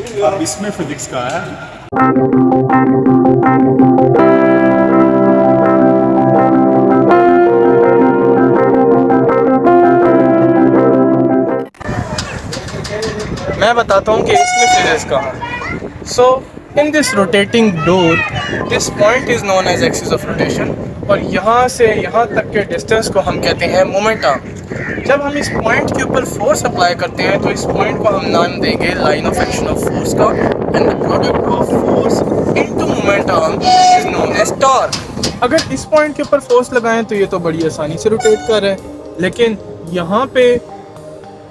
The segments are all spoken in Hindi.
अब इसमें फिजिक्स का है। मैं बताता हूँ कि इसमें फिजिक्स कहाँ है। So in this rotating door this point is known as axis of rotation, और यहाँ से यहाँ तक के डिस्टेंस को हम कहते हैं मोमेंट आर्म। जब हम इस पॉइंट के ऊपर फोर्स अप्लाई करते हैं तो इस पॉइंट को हम नाम देंगे line of action of force का, and the product of force into moment arm is known as torque. अगर इस पॉइंट के ऊपर फोर्स लगाएं तो ये तो बड़ी आसानी से रोटेट कर रहा है, लेकिन यहाँ पे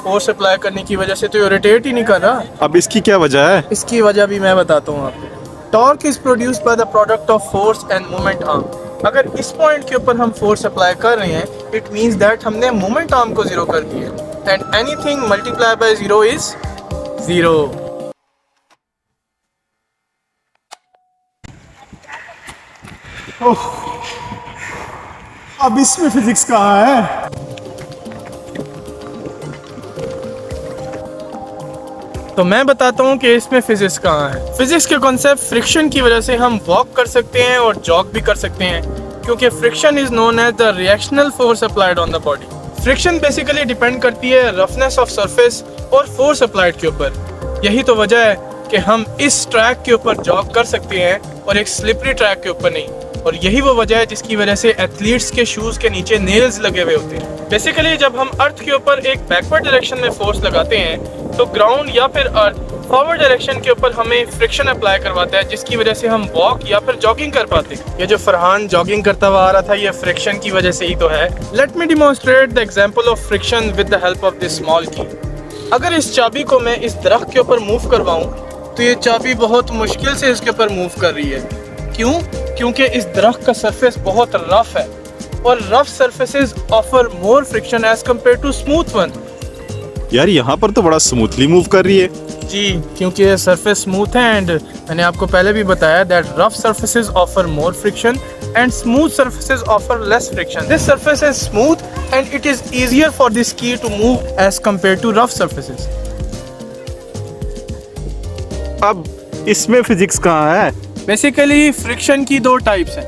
फोर्स अप्लाई करने की वजह से तो ये रोटेट ही नहीं कर रहा। अब इसकी क्या वजह है? इसकी वजह भी मैं बताता हूँ आपको। Torque is produced by the product of force end moment arm. अगर इस पॉइंट के ऊपर हम फोर्स अप्लाई कर रहे हैं, इट मींस दैट हमने मोमेंट आर्म को जीरो कर दिया, and anything multiply by zero is zero. Oh, अब इसमें फिजिक्स कहाँ है? तो मैं बताता हूँ कि इसमें फिजिक्स कहाँ है। फिजिक्स के कॉन्सेप्ट फ्रिक्शन की वजह से हम वॉक कर सकते हैं और जॉग भी कर सकते हैं, क्योंकि friction is known as the reactional force applied on the body. Friction basically depend करती है रफनेस ऑफ सरफेस और फोर्स अप्लाइड के ऊपर। यही तो वजह है कि हम इस ट्रैक के ऊपर जॉग कर सकते हैं और एक स्लिपरी ट्रैक के ऊपर नहीं। और यही वो वजह है जिसकी वजह से एथलीट्स के शूज़ के नीचे नेल्स लगे हुए होते हैं। बेसिकली जब हम अर्थ के ऊपर एक बैकवर्ड डायरेक्शन में फोर्स लगाते हैं तो ग्राउंड या फिर अर्थ फॉरवर्ड डायरेक्शन के ऊपर हमें फ्रिक्शन अप्लाई करवाता है, जिसकी वजह से हम वॉक या फिर जॉगिंग कर पाते हैं। ये जो फरहान जॉगिंग करता हुआ आ रहा था, ये फ्रिक्शन की वजह से ही तो है। Let me demonstrate the example of friction with the help of this small की। अगर इस चाबी को मैं इस दरख्त के ऊपर मूव करवाऊं तो ये चाबी बहुत मुश्किल से इसके ऊपर मूव कर रही है। क्यों? क्योंकि इस दरख्त का सरफेस बहुत रफ है, और rough surfaces offer more friction as compare to smooth one. यार यहाँ पर तो बड़ा स्मूथली मूव कर रही है। जी, क्योंकि ये सरफेस स्मूथ है, एंड मैंने आपको पहले भी बताया that rough surfaces offer more friction and smooth surfaces offer less friction. This surface is smooth and it is easier for this की to move as compare to rough surfaces. अब इसमें फिजिक्स कहाँ है? बेसिकली फ्रिक्शन की दो टाइप्स हैं,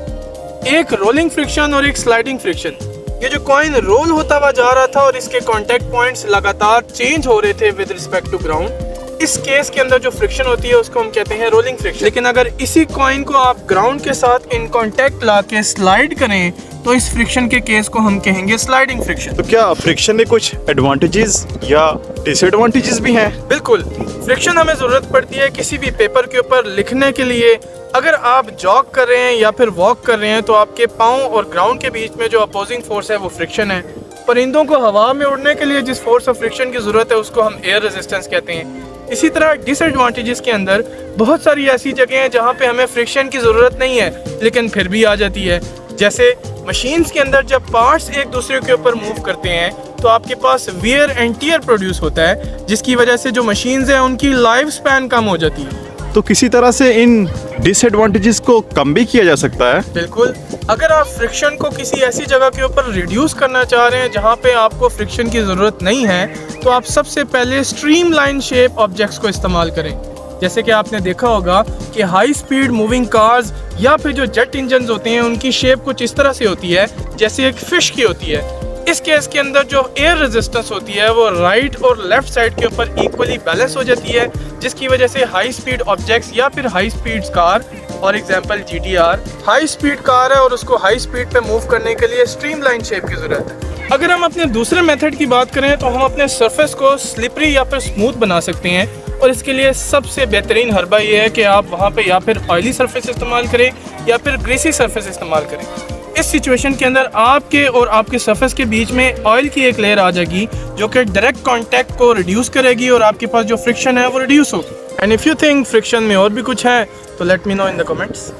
एक रोलिंग फ्रिक्शन और एक स्लाइडिंग फ्रिक्शन। ये जो कॉइन रोल होता हुआ जा रहा था और इसके कांटेक्ट पॉइंट्स लगातार चेंज हो रहे थे विद रिस्पेक्ट टू ग्राउंड, इस केस के अंदर जो फ्रिक्शन होती है उसको हम कहते हैं रोलिंग फ्रिक्शन। लेकिन अगर इसी कॉइन को आप ग्राउंड के साथ इन कांटेक्ट ला के स्लाइड करें तो इस फ्रिक्शन के केस को हम कहेंगे स्लाइडिंग फ्रिक्शन। तो क्या फ्रिक्शन में कुछ एडवांटेजेस या डिसएडवांटेजेस भी हैं? बिल्कुल, फ्रिक्शन हमें ज़रूरत पड़ती है किसी भी पेपर के ऊपर लिखने के लिए। अगर आप जॉग कर रहे हैं या फिर वॉक कर रहे हैं तो आपके पाँव और ग्राउंड के बीच में जो अपोजिंग फोर्स है वो फ्रिक्शन है। परिंदों को हवा में उड़ने के लिए जिस फोर्स ऑफ फ्रिक्शन की ज़रूरत है उसको हम एयर रेजिस्टेंस कहते हैं। इसी तरह डिसएडवांटेजेस के अंदर बहुत सारी ऐसी जगह हैं जहाँ पे हमें फ्रिक्शन की ज़रूरत नहीं है लेकिन फिर भी आ जाती है। जैसे मशीन्स के अंदर जब पार्ट्स एक दूसरे के ऊपर मूव करते हैं तो आपके पास वियर एंड टियर प्रोड्यूस होता है, जिसकी वजह से जो मशीन्स हैं उनकी लाइफ स्पैन कम हो जाती है। तो किसी तरह से इन डिसएडवांटेजेस को कम भी किया जा सकता है? बिल्कुल, अगर आप फ्रिक्शन को किसी ऐसी जगह के ऊपर रिड्यूस करना चाह रहे हैं जहाँ पे आपको फ्रिक्शन की ज़रूरत नहीं है तो आप सबसे पहले स्ट्रीमलाइन शेप ऑब्जेक्ट्स को इस्तेमाल करें। जैसे कि आपने देखा होगा कि हाई स्पीड मूविंग कार्स या फिर जो जेट इंजन होते हैं उनकी शेप कुछ इस तरह से होती है जैसे एक फिश की होती है। इस केस के अंदर जो एयर रेजिस्टेंस होती है वो राइट और लेफ्ट साइड के ऊपर इक्वली बैलेंस हो जाती है, जिसकी वजह से हाई स्पीड ऑब्जेक्ट्स या फिर high speed car, for example GTR high speed car है और उसको हाई स्पीड पे मूव करने के लिए स्ट्रीमलाइन शेप की ज़रूरत है। अगर हम अपने दूसरे मेथड की बात करें तो हम अपने सरफेस को स्लिपरी या फिर स्मूथ बना सकते हैं, और इसके लिए सबसे बेहतरीन हरबा ये है कि आप वहाँ पे या फिर ऑयली सरफेस इस्तेमाल करें या फिर ग्रीसी सरफेस इस्तेमाल करें। इस सिचुएशन के अंदर आपके और आपके सरफेस के बीच में ऑयल की एक लेयर आ जाएगी जो कि डायरेक्ट कांटेक्ट को रिड्यूस करेगी और आपके पास जो फ्रिक्शन है वो रिड्यूस होगी। And if you think friction में और भी कुछ है तो let me know in the comments.